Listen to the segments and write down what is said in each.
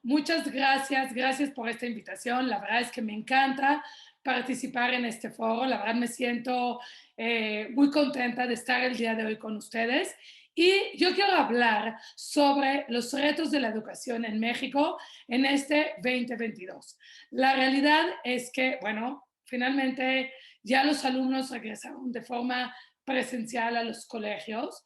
Muchas gracias, gracias por esta invitación. La verdad es que me encanta participar en este foro. La verdad me siento muy contenta de estar el día de hoy con ustedes. Y yo quiero hablar sobre los retos de la educación en México en este 2022. La realidad es que, bueno, finalmente ya los alumnos regresaron de forma presencial a los colegios.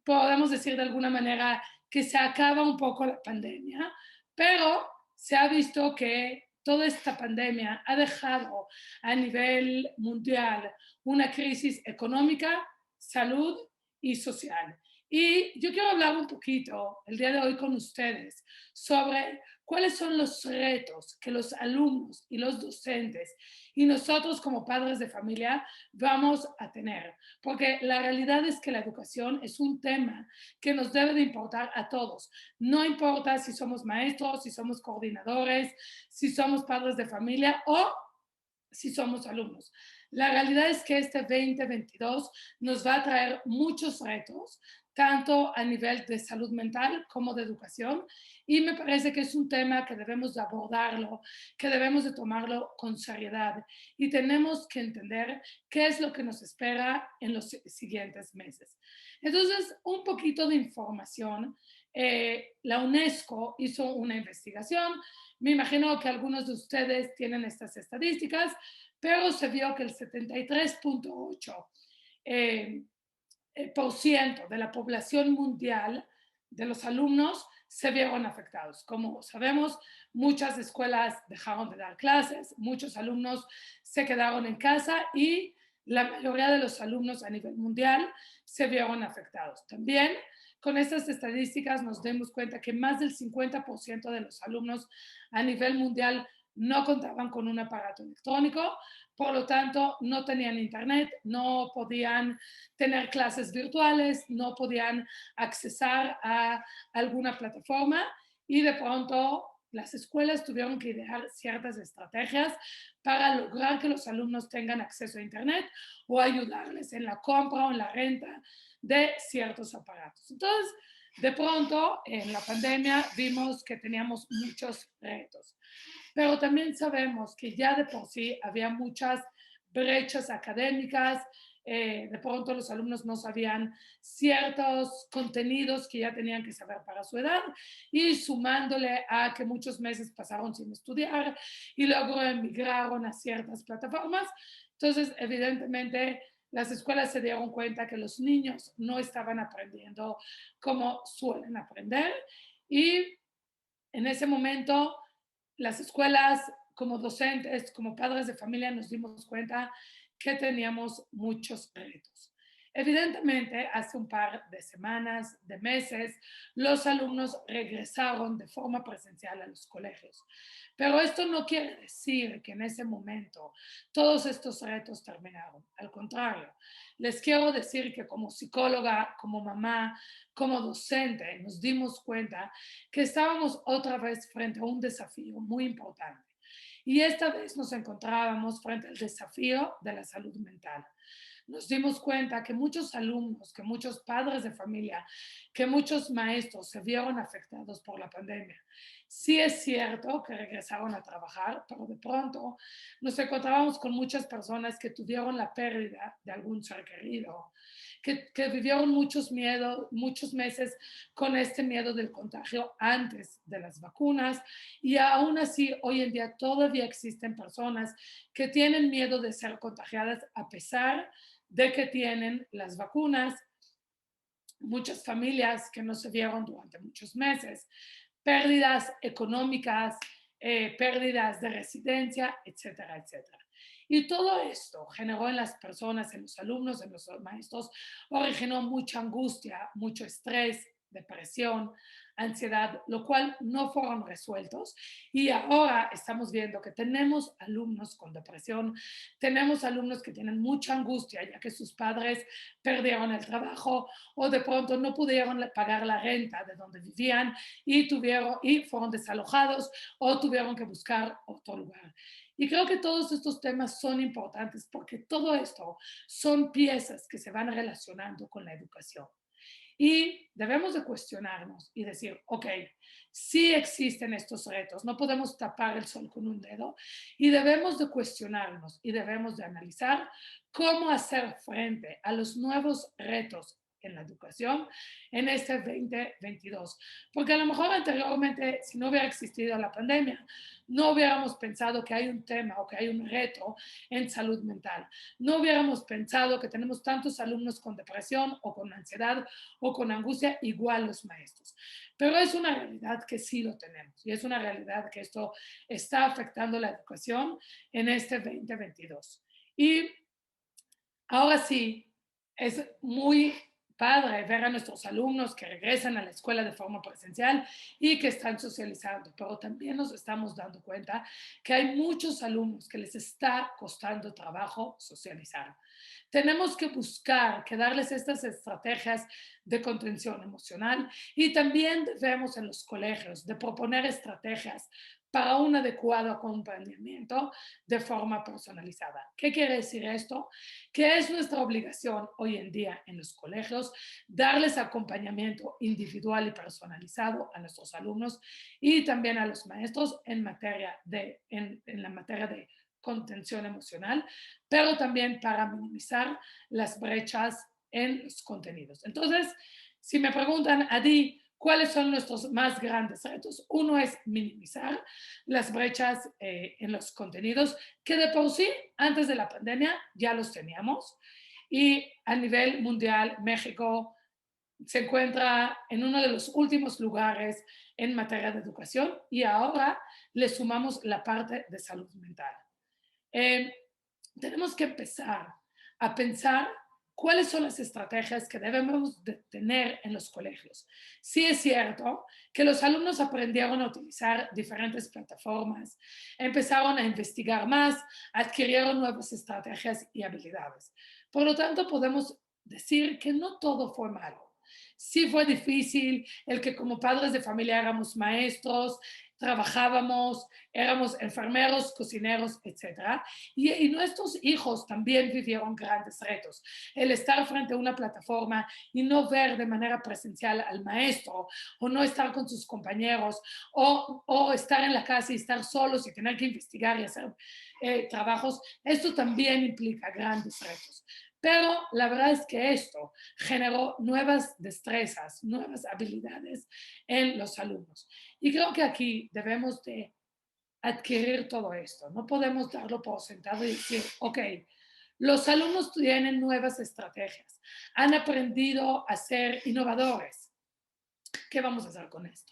Podemos decir de alguna manera que se acaba un poco la pandemia, pero se ha visto que toda esta pandemia ha dejado a nivel mundial una crisis económica, salud y social. Y yo quiero hablar un poquito el día de hoy con ustedes sobre cuáles son los retos que los alumnos y los docentes y nosotros como padres de familia vamos a tener. Porque la realidad es que la educación es un tema que nos debe de importar a todos. No importa si somos maestros, si somos coordinadores, si somos padres de familia o si somos alumnos. La realidad es que este 2022 nos va a traer muchos retos, tanto a nivel de salud mental como de educación, y me parece que es un tema que debemos de abordarlo, que debemos de tomarlo con seriedad y tenemos que entender qué es lo que nos espera en los siguientes meses. Entonces, un poquito de información. La UNESCO hizo una investigación. Me imagino que algunos de ustedes tienen estas estadísticas, pero se vio que el 73.8% por ciento de la población mundial de los alumnos se vieron afectados. Como sabemos, muchas escuelas dejaron de dar clases, muchos alumnos se quedaron en casa y la mayoría de los alumnos a nivel mundial se vieron afectados. También con estas estadísticas nos dimos cuenta que más del 50% de los alumnos a nivel mundial no contaban con un aparato electrónico, por lo tanto no tenían internet, no podían tener clases virtuales, no podían accesar a alguna plataforma y de pronto las escuelas tuvieron que idear ciertas estrategias para lograr que los alumnos tengan acceso a internet o ayudarles en la compra o en la renta de ciertos aparatos. Entonces, de pronto, en la pandemia vimos que teníamos muchos retos, pero también sabemos que ya de por sí había muchas brechas académicas. De pronto los alumnos no sabían ciertos contenidos que ya tenían que saber para su edad y sumándole a que muchos meses pasaron sin estudiar y luego emigraron a ciertas plataformas. Entonces, evidentemente, las escuelas se dieron cuenta que los niños no estaban aprendiendo como suelen aprender y en ese momento las escuelas como docentes, como padres de familia nos dimos cuenta que teníamos muchos retos. Evidentemente, hace un par de semanas, de meses, los alumnos regresaron de forma presencial a los colegios. Pero esto no quiere decir que en ese momento todos estos retos terminaron. Al contrario, les quiero decir que como psicóloga, como mamá, como docente, nos dimos cuenta que estábamos otra vez frente a un desafío muy importante. Y esta vez nos encontrábamos frente al desafío de la salud mental. Nos dimos cuenta que muchos alumnos, que muchos padres de familia, que muchos maestros se vieron afectados por la pandemia. Sí es cierto que regresaron a trabajar, pero de pronto nos encontrábamos con muchas personas que tuvieron la pérdida de algún ser querido, que vivieron muchos miedos, muchos meses con este miedo del contagio antes de las vacunas y aún así hoy en día todavía existen personas que tienen miedo de ser contagiadas a pesar de que tienen las vacunas, muchas familias que no se vieron durante muchos meses, pérdidas económicas, pérdidas de residencia, etcétera, etcétera. Y todo esto generó en las personas, en los alumnos, en los maestros, originó mucha angustia, mucho estrés, depresión, ansiedad, lo cual no fueron resueltos. Y ahora estamos viendo que tenemos alumnos con depresión, tenemos alumnos que tienen mucha angustia ya que sus padres perdieron el trabajo o de pronto no pudieron pagar la renta de donde vivían y fueron desalojados o tuvieron que buscar otro lugar. Y creo que todos estos temas son importantes porque todo esto son piezas que se van relacionando con la educación. Y debemos de cuestionarnos y decir, ok, sí existen estos retos, no podemos tapar el sol con un dedo y debemos de cuestionarnos y debemos de analizar cómo hacer frente a los nuevos retos en la educación en este 2022. Porque a lo mejor anteriormente, si no hubiera existido la pandemia, no hubiéramos pensado que hay un tema o que hay un reto en salud mental. No hubiéramos pensado que tenemos tantos alumnos con depresión o con ansiedad o con angustia, igual los maestros. Pero es una realidad que sí lo tenemos y es una realidad que esto está afectando la educación en este 2022. Y ahora sí, es muy padre ver a nuestros alumnos que regresan a la escuela de forma presencial y que están socializando, pero también nos estamos dando cuenta que hay muchos alumnos que les está costando trabajo socializar. Tenemos que buscar, que darles estas estrategias de contención emocional y también debemos en los colegios de proponer estrategias para un adecuado acompañamiento de forma personalizada. ¿Qué quiere decir esto? Que es nuestra obligación hoy en día en los colegios darles acompañamiento individual y personalizado a nuestros alumnos y también a los maestros en la materia de contención emocional, pero también para minimizar las brechas en los contenidos. Entonces, si me preguntan a ti, ¿cuáles son nuestros más grandes retos? Uno es minimizar las brechas en los contenidos, que de por sí, antes de la pandemia, ya los teníamos. Y a nivel mundial, México se encuentra en uno de los últimos lugares en materia de educación y ahora le sumamos la parte de salud mental. Eh, Tenemos que empezar a pensar cuáles son las estrategias que debemos de tener en los colegios. Sí es cierto que los alumnos aprendieron a utilizar diferentes plataformas, empezaron a investigar más, adquirieron nuevas estrategias y habilidades. Por lo tanto, podemos decir que no todo fue malo. Sí fue difícil el que como padres de familia éramos maestros, trabajábamos, éramos enfermeros, cocineros, etcétera. Y nuestros hijos también vivieron grandes retos. El estar frente a una plataforma y no ver de manera presencial al maestro, o no estar con sus compañeros, o estar en la casa y estar solos y tener que investigar y hacer trabajos, esto también implica grandes retos. Pero la verdad es que esto generó nuevas destrezas, nuevas habilidades en los alumnos. Y creo que aquí debemos de adquirir todo esto. No podemos darlo por sentado y decir, ok, los alumnos tienen nuevas estrategias, han aprendido a ser innovadores. ¿Qué vamos a hacer con esto?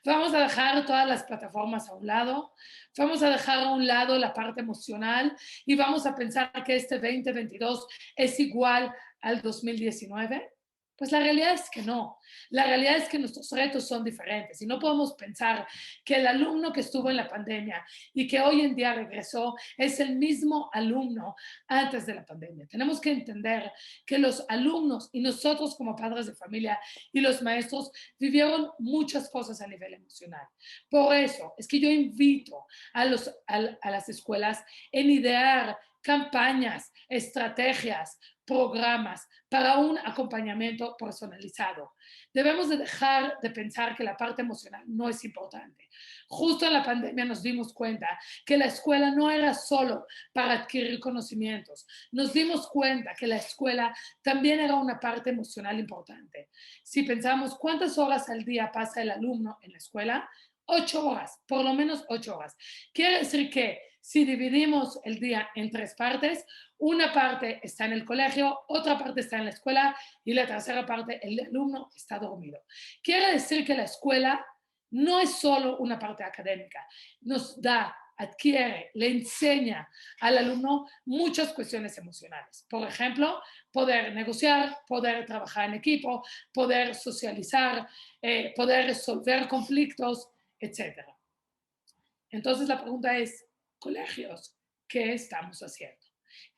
Vamos a dejar todas las plataformas a un lado, vamos a dejar a un lado la parte emocional y vamos a pensar que este 2022 es igual al 2019. Pues la realidad es que no. La realidad es que nuestros retos son diferentes y no podemos pensar que el alumno que estuvo en la pandemia y que hoy en día regresó es el mismo alumno antes de la pandemia. Tenemos que entender que los alumnos y nosotros como padres de familia y los maestros vivieron muchas cosas a nivel emocional. Por eso es que yo invito a las escuelas en idear campañas, estrategias, programas para un acompañamiento personalizado. Debemos de dejar de pensar que la parte emocional no es importante. Justo en la pandemia nos dimos cuenta que la escuela no era solo para adquirir conocimientos. Nos dimos cuenta que la escuela también era una parte emocional importante. Si pensamos cuántas horas al día pasa el alumno en la escuela, 8 horas, por lo menos 8 horas. Quiere decir que si dividimos el día en 3 partes, una parte está en el colegio, otra parte está en la escuela y la tercera parte el alumno está dormido. Quiere decir que la escuela no es solo una parte académica, nos da, adquiere, le enseña al alumno muchas cuestiones emocionales. Por ejemplo, poder negociar, poder trabajar en equipo, poder socializar, poder resolver conflictos, etcétera. Entonces la pregunta es, colegios, ¿qué estamos haciendo?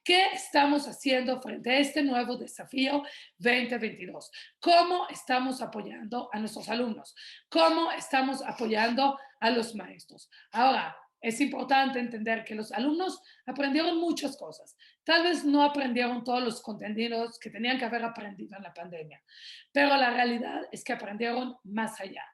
¿Qué estamos haciendo frente a este nuevo desafío 2022? ¿Cómo estamos apoyando a nuestros alumnos? ¿Cómo estamos apoyando a los maestros? Ahora, es importante entender que los alumnos aprendieron muchas cosas. Tal vez no aprendieron todos los contenidos que tenían que haber aprendido en la pandemia, pero la realidad es que aprendieron más allá.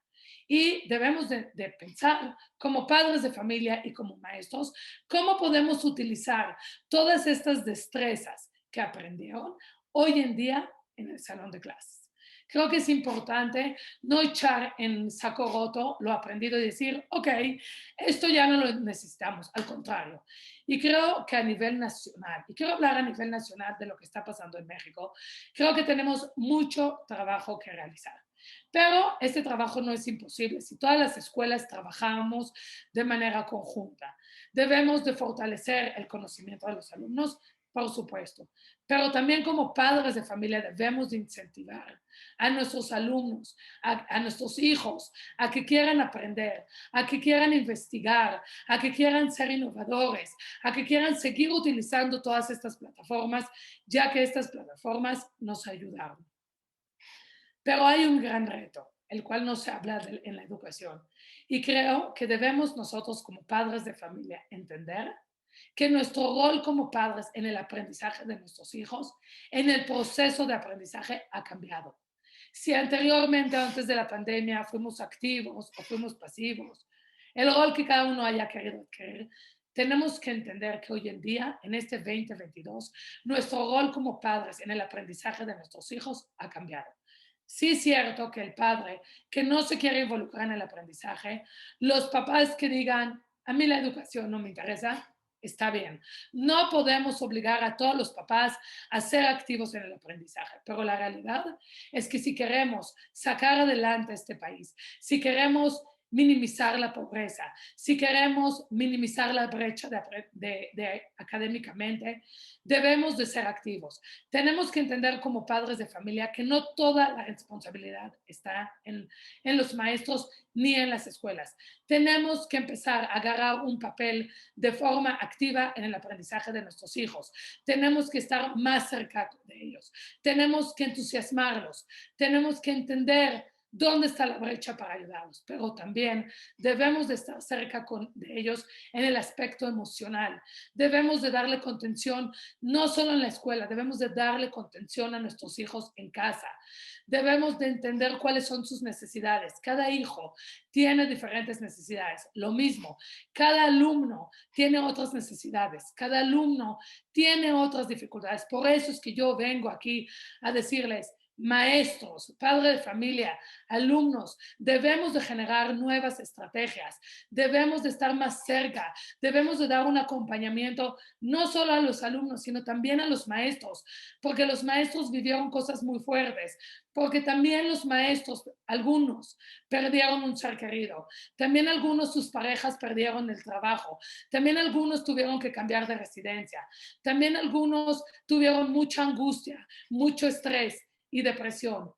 Y debemos de pensar como padres de familia y como maestros, cómo podemos utilizar todas estas destrezas que aprendieron hoy en día en el salón de clases. Creo que es importante no echar en saco roto lo aprendido y decir, ok, esto ya no lo necesitamos, al contrario. Y creo que a nivel nacional, y quiero hablar a nivel nacional de lo que está pasando en México, creo que tenemos mucho trabajo que realizar. Pero este trabajo no es imposible si todas las escuelas trabajamos de manera conjunta. Debemos de fortalecer el conocimiento de los alumnos, por supuesto, pero también como padres de familia debemos de incentivar a nuestros alumnos, a nuestros hijos, a que quieran aprender, a que quieran investigar, a que quieran ser innovadores, a que quieran seguir utilizando todas estas plataformas, ya que estas plataformas nos ayudaron. Pero hay un gran reto, el cual no se habla en la educación. Y creo que debemos nosotros como padres de familia entender que nuestro rol como padres en el aprendizaje de nuestros hijos, en el proceso de aprendizaje ha cambiado. Si anteriormente, antes de la pandemia, fuimos activos o fuimos pasivos, el rol que cada uno haya querido adquirir, tenemos que entender que hoy en día, en este 2022, nuestro rol como padres en el aprendizaje de nuestros hijos ha cambiado. Sí es cierto que el padre que no se quiere involucrar en el aprendizaje, los papás que digan, a mí la educación no me interesa, está bien. No podemos obligar a todos los papás a ser activos en el aprendizaje, pero la realidad es que si queremos sacar adelante este país, si queremos minimizar la pobreza, si queremos minimizar la brecha académicamente, debemos de ser activos. Tenemos que entender como padres de familia que no toda la responsabilidad está en los maestros ni en las escuelas. Tenemos que empezar a agarrar un papel de forma activa en el aprendizaje de nuestros hijos. Tenemos que estar más cerca de ellos. Tenemos que entusiasmarlos. Tenemos que entender dónde está la brecha para ayudarlos, pero también debemos de estar cerca de ellos en el aspecto emocional. Debemos de darle contención no solo en la escuela, debemos de darle contención a nuestros hijos en casa. Debemos de entender cuáles son sus necesidades. Cada hijo tiene diferentes necesidades. Lo mismo, cada alumno tiene otras necesidades. Cada alumno tiene otras dificultades. Por eso es que yo vengo aquí a decirles, maestros, padres de familia, alumnos, debemos de generar nuevas estrategias, debemos de estar más cerca, debemos de dar un acompañamiento no solo a los alumnos, sino también a los maestros, porque los maestros vivieron cosas muy fuertes, porque también los maestros, algunos, perdieron un ser querido, también algunos sus parejas perdieron el trabajo, también algunos tuvieron que cambiar de residencia, también algunos tuvieron mucha angustia, mucho estrés y depresión.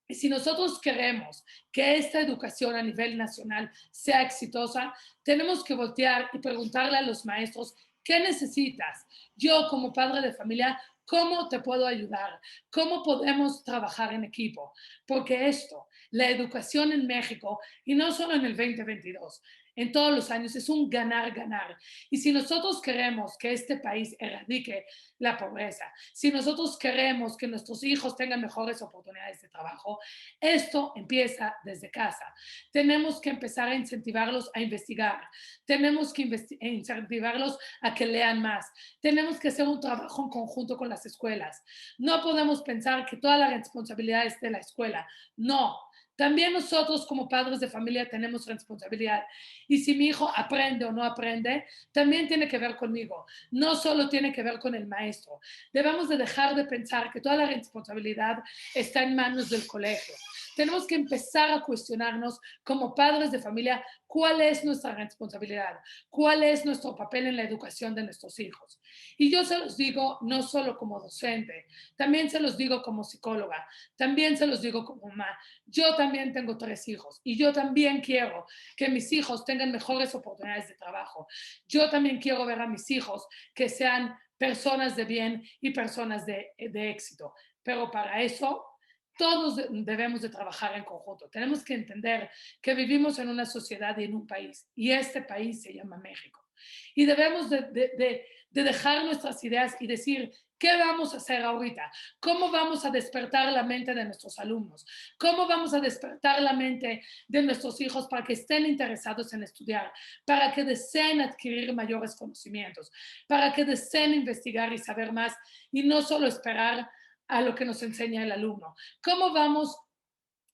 Y si nosotros queremos que esta educación a nivel nacional sea exitosa, tenemos que voltear y preguntarle a los maestros, ¿qué necesitas? Yo como padre de familia, ¿cómo te puedo ayudar? ¿Cómo podemos trabajar en equipo? Porque esto, la educación en México, y no solo en el 2022, en todos los años, es un ganar-ganar. Y si nosotros queremos que este país erradique la pobreza, si nosotros queremos que nuestros hijos tengan mejores oportunidades de trabajo, esto empieza desde casa. Tenemos que empezar a incentivarlos a investigar, tenemos que incentivarlos a que lean más, tenemos que hacer un trabajo en conjunto con las escuelas. No podemos pensar que toda la responsabilidad es de la escuela. No, también nosotros como padres de familia tenemos responsabilidad. Y si mi hijo aprende o no aprende, también tiene que ver conmigo. No solo tiene que ver con el maestro. Debemos de dejar de pensar que toda la responsabilidad está en manos del colegio. Tenemos que empezar a cuestionarnos como padres de familia cuál es nuestra responsabilidad, cuál es nuestro papel en la educación de nuestros hijos. Y yo se los digo no solo como docente, también se los digo como psicóloga, también se los digo como mamá. Yo también tengo 3 hijos y yo también quiero que mis hijos tengan mejores oportunidades de trabajo. Yo también quiero ver a mis hijos que sean personas de bien y personas de éxito. Pero para eso todos debemos de trabajar en conjunto. Tenemos que entender que vivimos en una sociedad y en un país, y este país se llama México. Y debemos de dejar nuestras ideas y decir, ¿qué vamos a hacer ahorita? ¿Cómo vamos a despertar la mente de nuestros alumnos? ¿Cómo vamos a despertar la mente de nuestros hijos para que estén interesados en estudiar, para que deseen adquirir mayores conocimientos, para que deseen investigar y saber más y no solo esperar a lo que nos enseña el alumno? ¿Cómo vamos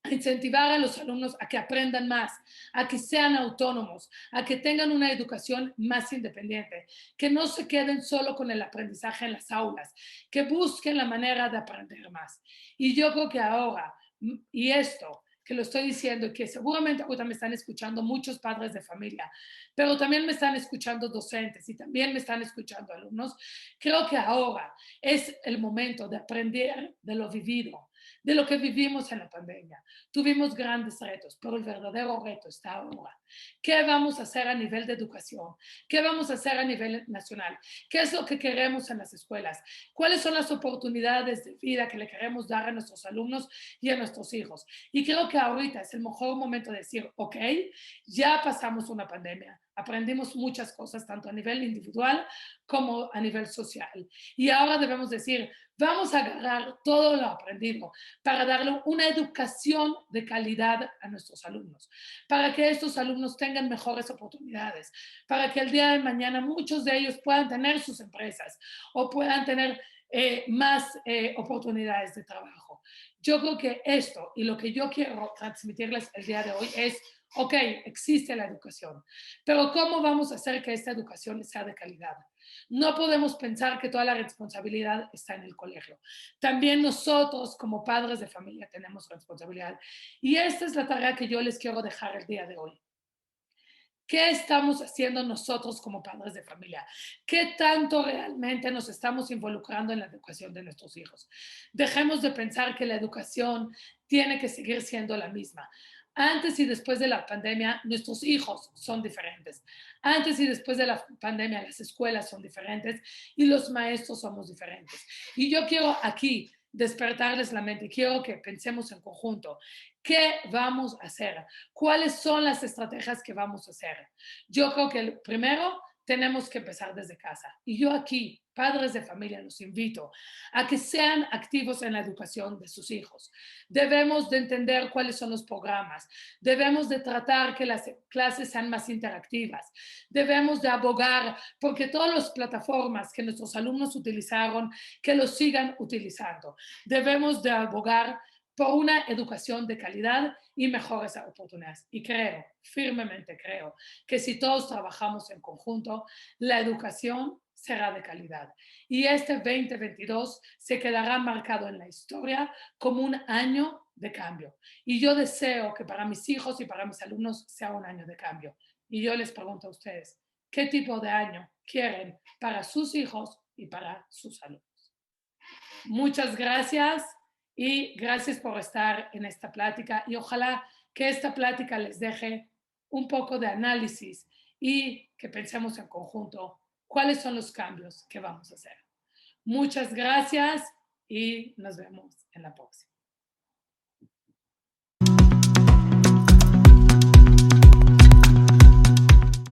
a incentivar a los alumnos a que aprendan más, a que sean autónomos, a que tengan una educación más independiente, que no se queden solo con el aprendizaje en las aulas, que busquen la manera de aprender más? Y yo creo que ahora, y esto que lo estoy diciendo y que seguramente ahorita me están escuchando muchos padres de familia, pero también me están escuchando docentes y también me están escuchando alumnos, creo que ahora es el momento de aprender de lo vivido, de lo que vivimos en la pandemia. Tuvimos grandes retos, pero el verdadero reto está ahora. ¿Qué vamos a hacer a nivel de educación? ¿Qué vamos a hacer a nivel nacional? ¿Qué es lo que queremos en las escuelas? ¿Cuáles son las oportunidades de vida que le queremos dar a nuestros alumnos y a nuestros hijos? Y creo que ahorita es el mejor momento de decir, ok, ya pasamos una pandemia, aprendimos muchas cosas, tanto a nivel individual como a nivel social. Y ahora debemos decir, vamos a agarrar todo lo aprendido para darle una educación de calidad a nuestros alumnos, para que estos alumnos tengan mejores oportunidades, para que el día de mañana muchos de ellos puedan tener sus empresas o puedan tener más oportunidades de trabajo. Yo creo que esto y lo que yo quiero transmitirles el día de hoy es, ok, existe la educación, pero ¿cómo vamos a hacer que esta educación sea de calidad? No podemos pensar que toda la responsabilidad está en el colegio. También nosotros como padres de familia tenemos responsabilidad. Y esta es la tarea que yo les quiero dejar el día de hoy. ¿Qué estamos haciendo nosotros como padres de familia? ¿Qué tanto realmente nos estamos involucrando en la educación de nuestros hijos? Dejemos de pensar que la educación tiene que seguir siendo la misma. Antes y después de la pandemia, nuestros hijos son diferentes. Antes y después de la pandemia, las escuelas son diferentes y los maestros somos diferentes. Y yo quiero aquí despertarles la mente y quiero que pensemos en conjunto. ¿Qué vamos a hacer? ¿Cuáles son las estrategias que vamos a hacer? Yo creo que primero tenemos que empezar desde casa. Y yo aquí, padres de familia, los invito a que sean activos en la educación de sus hijos. Debemos de entender cuáles son los programas. Debemos de tratar que las clases sean más interactivas. Debemos de abogar porque todas las plataformas que nuestros alumnos utilizaron, que los sigan utilizando. Debemos de abogar por una educación de calidad y mejores oportunidades. Y creo, firmemente creo, que si todos trabajamos en conjunto, la educación será de calidad. Y este 2022 se quedará marcado en la historia como un año de cambio. Y yo deseo que para mis hijos y para mis alumnos sea un año de cambio. Y yo les pregunto a ustedes, ¿qué tipo de año quieren para sus hijos y para sus alumnos? Muchas gracias y gracias por estar en esta plática y ojalá que esta plática les deje un poco de análisis y que pensemos en conjunto cuáles son los cambios que vamos a hacer. Muchas gracias y nos vemos en la próxima.